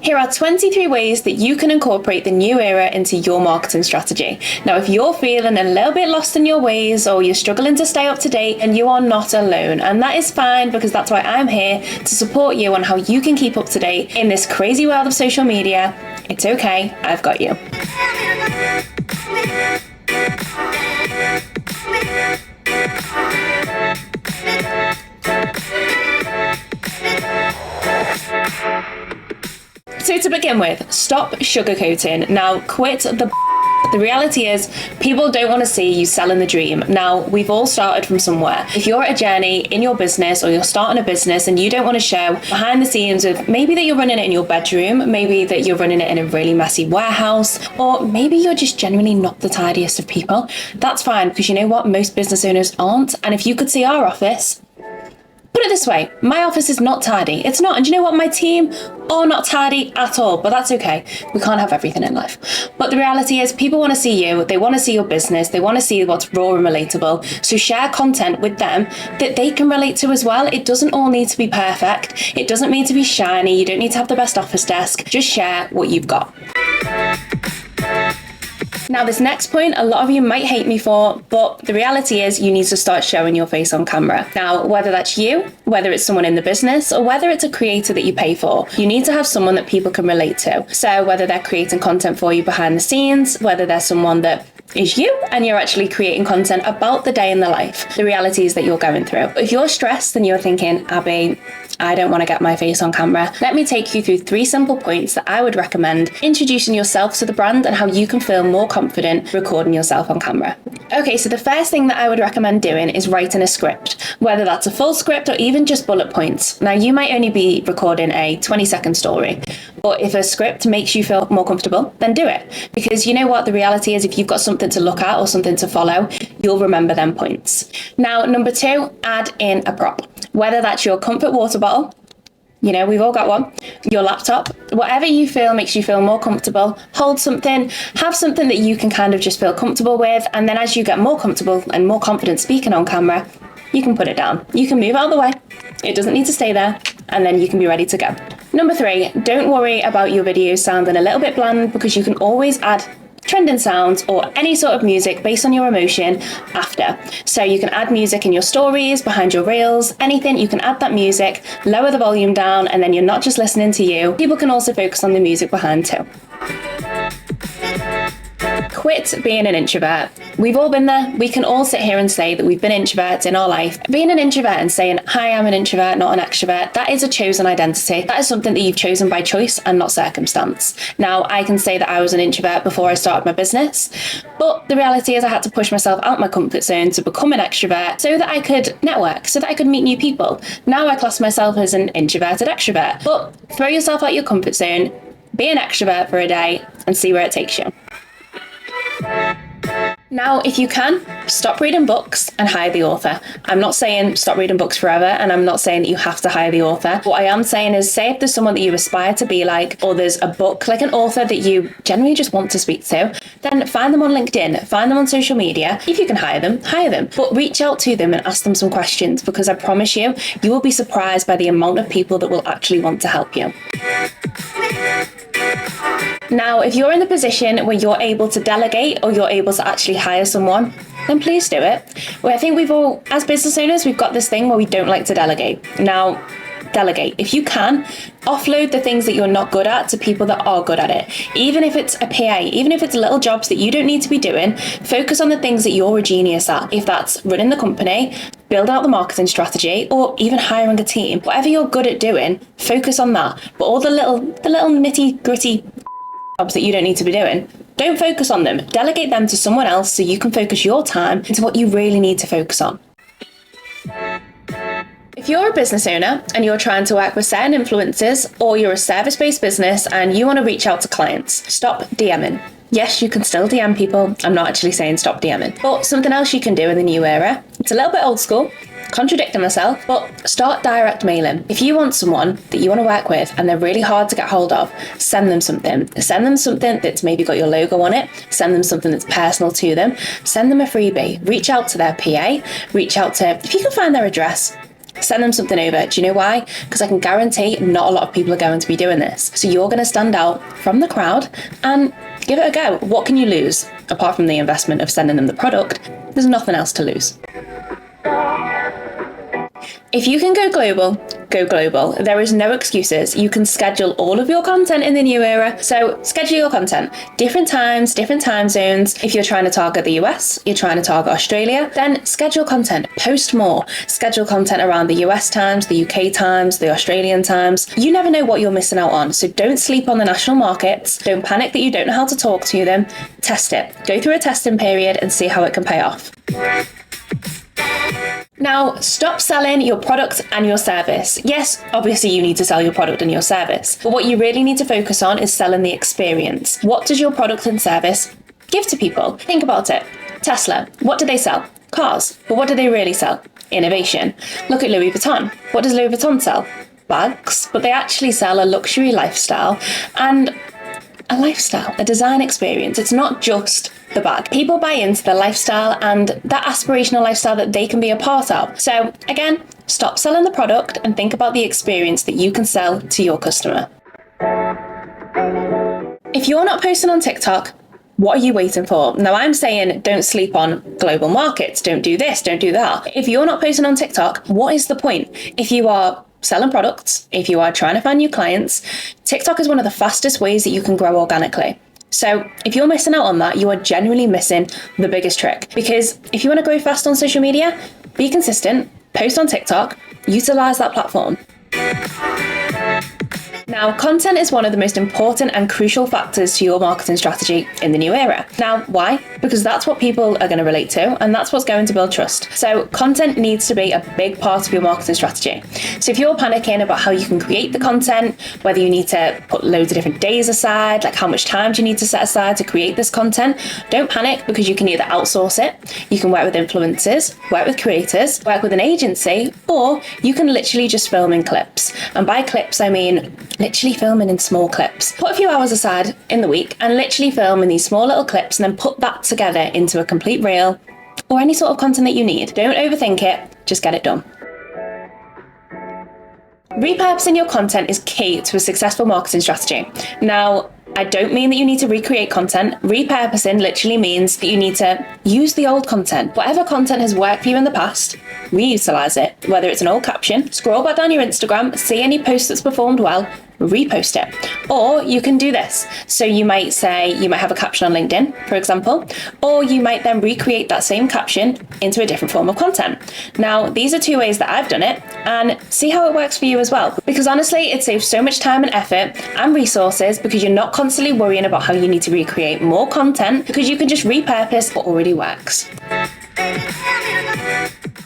Here are 23 ways that you can incorporate the new era into your marketing strategy. Now, if you're feeling a little bit lost in your ways or you're struggling to stay up to date, and you are not alone. And that is fine, because that's why I'm here to support you on how you can keep up to date in this crazy world of social media. It's okay, I've got you. So to begin with, stop sugarcoating. Now, quit the reality is, people don't want to see you selling the dream. Now, we've all started from somewhere. If you're at a journey in your business, or you're starting a business and you don't want to show behind the scenes of maybe that you're running it in your bedroom, maybe that you're running it in a really messy warehouse, or maybe you're just genuinely not the tidiest of people, that's fine, because you know what? Most business owners aren't. And if you could see our office, put it this way, my office is not tidy. It's not. And you know what? My team are not tidy at all, but that's okay. We can't have everything in life. But the reality is, people want to see you. They want to see your business. They want to see what's raw and relatable. So share content with them that they can relate to as well. It doesn't all need to be perfect. It doesn't need to be shiny. You don't need to have the best office desk. Just share what you've got. Now, this next point, a lot of you might hate me for, but the reality is you need to start showing your face on camera. Now, whether that's you, whether it's someone in the business, or whether it's a creator that you pay for, you need to have someone that people can relate to. So whether they're creating content for you behind the scenes, whether they're someone that is you and you're actually creating content about the day in the life, the realities that you're going through. If you're stressed and you're thinking, Abby, I don't want to get my face on camera, let me take you through 3 simple points that I would recommend introducing yourself to the brand and how you can feel more confident recording yourself on camera. Okay, so the first thing that I would recommend doing is writing a script, whether that's a full script or even just bullet points. Now, you might only be recording a 20-second story, but if a script makes you feel more comfortable, then do it. Because you know what? The reality is, if you've got something to look at or something to follow, you'll remember them points. Now, number 2, add in a prop. Whether that's your comfort water bottle, you know, we've all got one, your laptop, whatever you feel makes you feel more comfortable, hold something, have something that you can kind of just feel comfortable with. And then as you get more comfortable and more confident speaking on camera, you can put it down. You can move out of the way. It doesn't need to stay there. And then you can be ready to go. Number 3, don't worry about your videos sounding a little bit bland, because you can always add trending sounds or any sort of music based on your emotion after. So you can add music in your stories, behind your reels, anything. You can add that music, lower the volume down, and then you're not just listening to you. People can also focus on the music behind too. Quit being an introvert. We've all been there. We can all sit here and say that we've been introverts in our life. Being an introvert and saying, hi, I'm an introvert, not an extrovert, that is a chosen identity. That is something that you've chosen by choice and not circumstance. Now, I can say that I was an introvert before I started my business, but the reality is I had to push myself out my comfort zone to become an extrovert so that I could network, so that I could meet new people. Now I class myself as an introverted extrovert. But throw yourself out your comfort zone, be an extrovert for a day, and see where it takes you. Now, if you can, stop reading books and hire the author. I'm not saying stop reading books forever, and I'm not saying that you have to hire the author. What I am saying is, say if there's someone that you aspire to be like, or there's a book, like an author that you genuinely just want to speak to, then find them on LinkedIn, find them on social media. If you can hire them, but reach out to them and ask them some questions, because I promise you, you will be surprised by the amount of people that will actually want to help you. Now, if you're in the position where you're able to delegate or you're able to actually hire someone, then please do it. Well, I think we've all, as business owners, we've got this thing where we don't like to delegate. Now, delegate. If you can, offload the things that you're not good at to people that are good at it. Even if it's a PA, even if it's little jobs that you don't need to be doing, focus on the things that you're a genius at. If that's running the company, build out the marketing strategy, or even hiring a team, whatever you're good at doing, focus on that. But all the little nitty gritty jobs that you don't need to be doing, don't focus on them. Delegate them to someone else so you can focus your time into what you really need to focus on. If you're a business owner and you're trying to work with certain influencers, or you're a service-based business and you want to reach out to clients, stop DMing. Yes, you can still DM people. I'm not actually saying stop DMing. But something else you can do in the new era, it's a little bit old school, contradicting myself, but start direct mailing. If you want someone that you want to work with and they're really hard to get hold of, send them something. Send them something that's maybe got your logo on it. Send them something that's personal to them. Send them a freebie. Reach out to their PA. Reach out to, if you can find their address, Send them something over. Do you know why? Because I can guarantee not a lot of people are going to be doing this. So you're going to stand out from the crowd and give it a go. What can you lose? Apart from the investment of sending them the product, there's nothing else to lose. If you can go global, go global. There is no excuses. You can schedule all of your content in the new era. So schedule your content, different times, different time zones. If you're trying to target the US, you're trying to target Australia, then schedule content, post more, schedule content around the US times, the UK times, the Australian times. You never know what you're missing out on. So don't sleep on the national markets. Don't panic that you don't know how to talk to them. Test it. Go through a testing period and see how it can pay off. Now, stop selling your product and your service. Yes, obviously you need to sell your product and your service, but what you really need to focus on is selling the experience. What does your product and service give to people? Think about it. Tesla, what do they sell? Cars. But what do they really sell? Innovation. Look at Louis Vuitton. What does Louis Vuitton sell? Bags. But they actually sell a luxury lifestyle and a lifestyle, a design experience. It's not just the bag. People buy into the lifestyle and that aspirational lifestyle that they can be a part of. So again, stop selling the product and think about the experience that you can sell to your customer. If you're not posting on TikTok, what are you waiting for? Now I'm saying don't sleep on global markets. Don't do this, don't do that. If you're not posting on TikTok, what is the point? If you are selling products, if you are trying to find new clients, TikTok is one of the fastest ways that you can grow organically. So if you're missing out on that, you are genuinely missing the biggest trick. Because if you want to grow fast on social media, be consistent, post on TikTok, utilize that platform. Now, content is one of the most important and crucial factors to your marketing strategy in the new era. Now, why? Because that's what people are going to relate to, and that's what's going to build trust. So content needs to be a big part of your marketing strategy. So if you're panicking about how you can create the content, whether you need to put loads of different days aside, like how much time do you need to set aside to create this content, don't panic, because you can either outsource it, you can work with influencers, work with creators, work with an agency, or you can literally just film in clips. And by clips, I mean literally filming in small clips. Put a few hours aside in the week and literally film in these small little clips and then put that together into a complete reel or any sort of content that you need. Don't overthink it, just get it done. Repurposing your content is key to a successful marketing strategy. Now, I don't mean that you need to recreate content. Repurposing literally means that you need to use the old content. Whatever content has worked for you in the past, reutilize it. Whether it's an old caption, scroll back down your Instagram, see any post that's performed well, repost it. Or you can do this. So you might have a caption on LinkedIn, for example, or you might then recreate that same caption into a different form of content. Now, these are two ways that I've done it, and see how it works for you as well. Because honestly, it saves so much time and effort and resources because you're not constantly worrying about how you need to recreate more content because you can just repurpose what already works.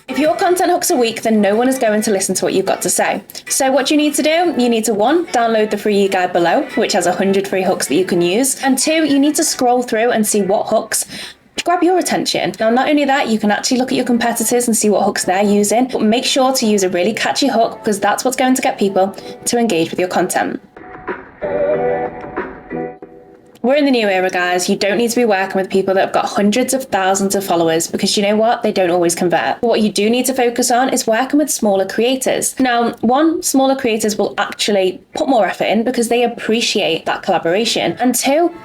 If your content hooks are weak, then no one is going to listen to what you've got to say. So what you need to do, you need to 1, download the free guide below, which has 100 free hooks that you can use. And 2, you need to scroll through and see what hooks grab your attention. Now, not only that, you can actually look at your competitors and see what hooks they're using, but make sure to use a really catchy hook because that's what's going to get people to engage with your content. We're in the new era, guys. You don't need to be working with people that have got hundreds of thousands of followers because you know what? They don't always convert. But what you do need to focus on is working with smaller creators. Now, 1, smaller creators will actually put more effort in because they appreciate that collaboration. And 2,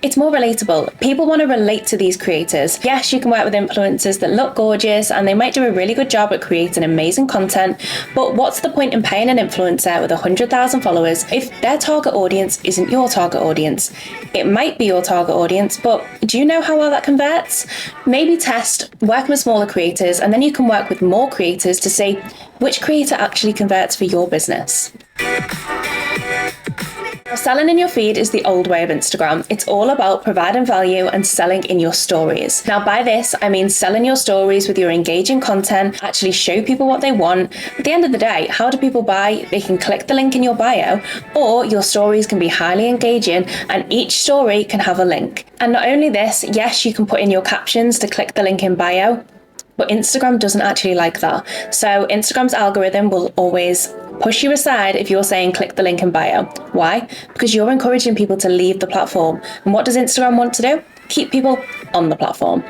it's more relatable. People want to relate to these creators. Yes, you can work with influencers that look gorgeous and they might do a really good job at creating amazing content, but what's the point in paying an influencer with 100,000 followers if their target audience isn't your target audience? It might be your target audience, but do you know how well that converts? Maybe test working with smaller creators and then you can work with more creators to see which creator actually converts for your business. Selling in your feed is the old way of Instagram. It's all about providing value and selling in your stories. Now, by this, I mean selling your stories with your engaging content, actually show people what they want. At the end of the day, how do people buy? They can click the link in your bio, or your stories can be highly engaging and each story can have a link. And not only this, yes, you can put in your captions to click the link in bio, but Instagram doesn't actually like that. So Instagram's algorithm will always push you aside if you're saying click the link in bio. Why? Because you're encouraging people to leave the platform. And what does Instagram want to do? Keep people on the platform.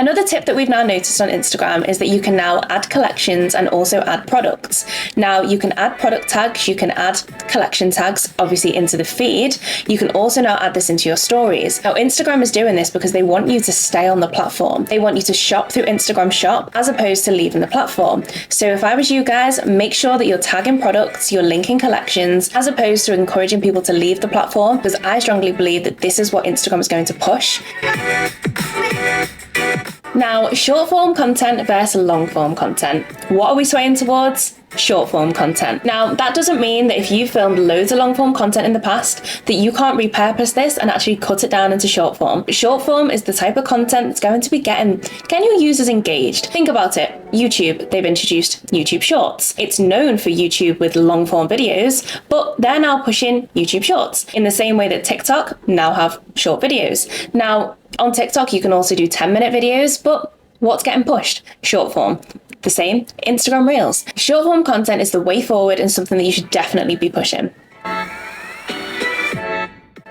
Another tip that we've now noticed on Instagram is that you can now add collections and also add products. Now you can add product tags, you can add collection tags, obviously into the feed. You can also now add this into your stories. Now Instagram is doing this because they want you to stay on the platform. They want you to shop through Instagram Shop as opposed to leaving the platform. So if I was you guys, make sure that you're tagging products, you're linking collections, as opposed to encouraging people to leave the platform, because I strongly believe that this is what Instagram is going to push. Now, short form content versus long form content. What are we swaying towards? Short form content. Now, that doesn't mean that if you've filmed loads of long form content in the past, that you can't repurpose this and actually cut it down into short form. Short form is the type of content that's going to be getting your users engaged. Think about it. YouTube, they've introduced YouTube Shorts. It's known for YouTube with long form videos, but they're now pushing YouTube Shorts in the same way that TikTok now have short videos. Now, on TikTok, you can also do 10-minute videos, but what's getting pushed? Short form. The same, Instagram Reels. Short form content is the way forward and something that you should definitely be pushing.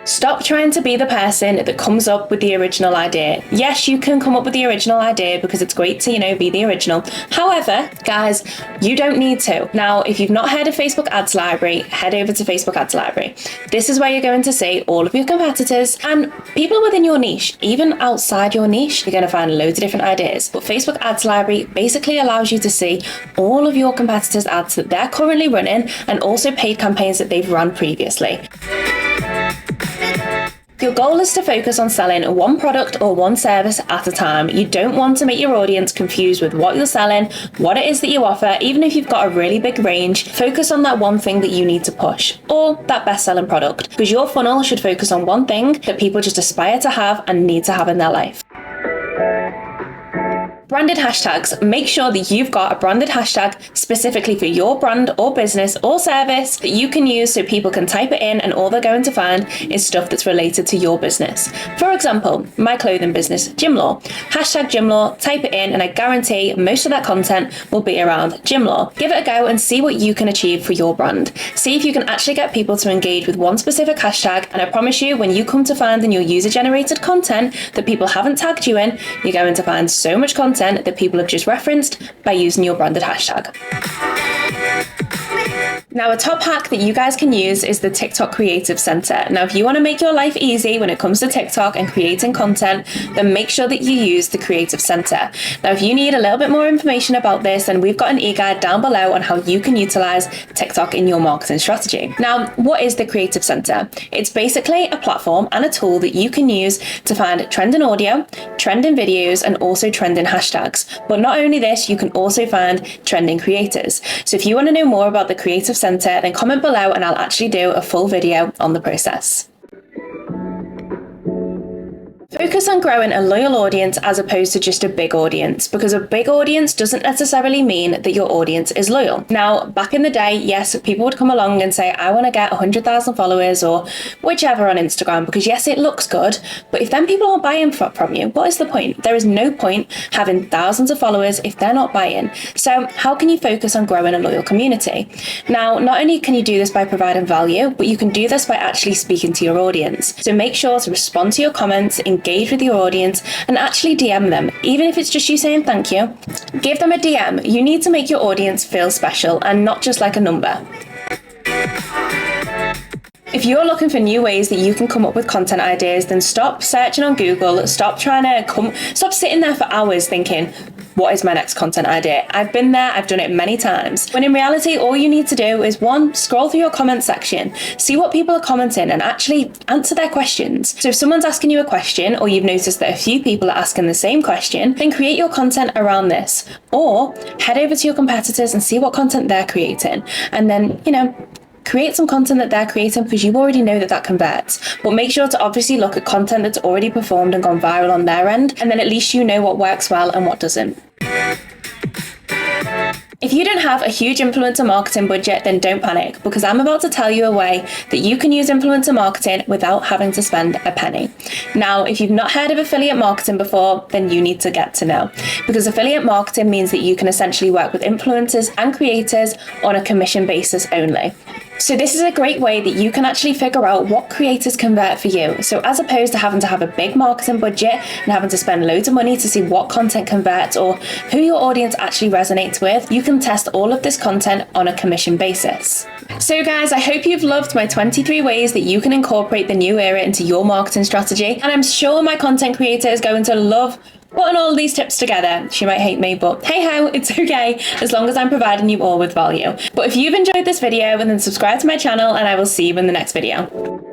Stop trying to be the person that comes up with the original idea. Yes, you can come up with the original idea because it's great to, be the original. However, guys, you don't need to. Now, if you've not heard of Facebook Ads Library, head over to Facebook Ads Library. This is where you're going to see all of your competitors and people within your niche. Even outside your niche, you're going to find loads of different ideas. But Facebook Ads Library basically allows you to see all of your competitors' ads that they're currently running and also paid campaigns that they've run previously. Your goal is to focus on selling one product or one service at a time. You don't want to make your audience confused with what you're selling, what it is that you offer. Even if you've got a really big range, focus on that one thing that you need to push, or that best-selling product, because your funnel should focus on one thing that people just aspire to have and need to have in their life. Branded hashtags. Make sure that you've got a branded hashtag specifically for your brand or business or service that you can use so people can type it in and all they're going to find is stuff that's related to your business. For example, my clothing business, Gymlaw. Hashtag Gymlaw, type it in and I guarantee most of that content will be around Gymlaw. Give it a go and see what you can achieve for your brand. See if you can actually get people to engage with one specific hashtag, and I promise you, when you come to find in your user-generated content that people haven't tagged you in, you're going to find so much content that people have just referenced by using your branded hashtag. Now, a top hack that you guys can use is the TikTok Creative Center. Now, if you want to make your life easy when it comes to TikTok and creating content, then make sure that you use the Creative Center. Now, if you need a little bit more information about this, then we've got an e-guide down below on how you can utilize TikTok in your marketing strategy. Now, what is the Creative Center? It's basically a platform and a tool that you can use to find trending audio, trending videos, and also trending hashtags. But not only this, you can also find trending creators. So if you want to know more about the Creative Center, then comment below and I'll actually do a full video on the process. Focus on growing a loyal audience as opposed to just a big audience, because a big audience doesn't necessarily mean that your audience is loyal. Now, back in the day, yes, people would come along and say, I want to get 100,000 followers or whichever on Instagram, because yes, it looks good, but if then people aren't buying from you, what is the point? There is no point having thousands of followers if they're not buying. So how can you focus on growing a loyal community? Now, not only can you do this by providing value, but you can do this by actually speaking to your audience. So make sure to respond to your comments, engage with your audience, and actually DM them. Even if it's just you saying thank you, give them a DM. You need to make your audience feel special and not just like a number. If you're looking for new ways that you can come up with content ideas, then stop searching on Google, stop sitting there for hours thinking, what is my next content idea? I've been there, I've done it many times. When in reality, all you need to do is one, scroll through your comment section, see what people are commenting and actually answer their questions. So if someone's asking you a question, or you've noticed that a few people are asking the same question, then create your content around this. Or head over to your competitors and see what content they're creating. And then, create some content that they're creating, because you already know that converts. But make sure to obviously look at content that's already performed and gone viral on their end, and then at least you know what works well and what doesn't. If you don't have a huge influencer marketing budget, then don't panic, because I'm about to tell you a way that you can use influencer marketing without having to spend a penny. Now, if you've not heard of affiliate marketing before, then you need to get to know, because affiliate marketing means that you can essentially work with influencers and creators on a commission basis only. So this is a great way that you can actually figure out what creators convert for you. So as opposed to having to have a big marketing budget and having to spend loads of money to see what content converts or who your audience actually resonates with, you can test all of this content on a commission basis. So guys, I hope you've loved my 23 ways that you can incorporate the new era into your marketing strategy. And I'm sure my content creator is going to love putting all these tips together. She might hate me, but hey ho, it's okay, as long as I'm providing you all with value. But if you've enjoyed this video, then subscribe to my channel and I will see you in the next video.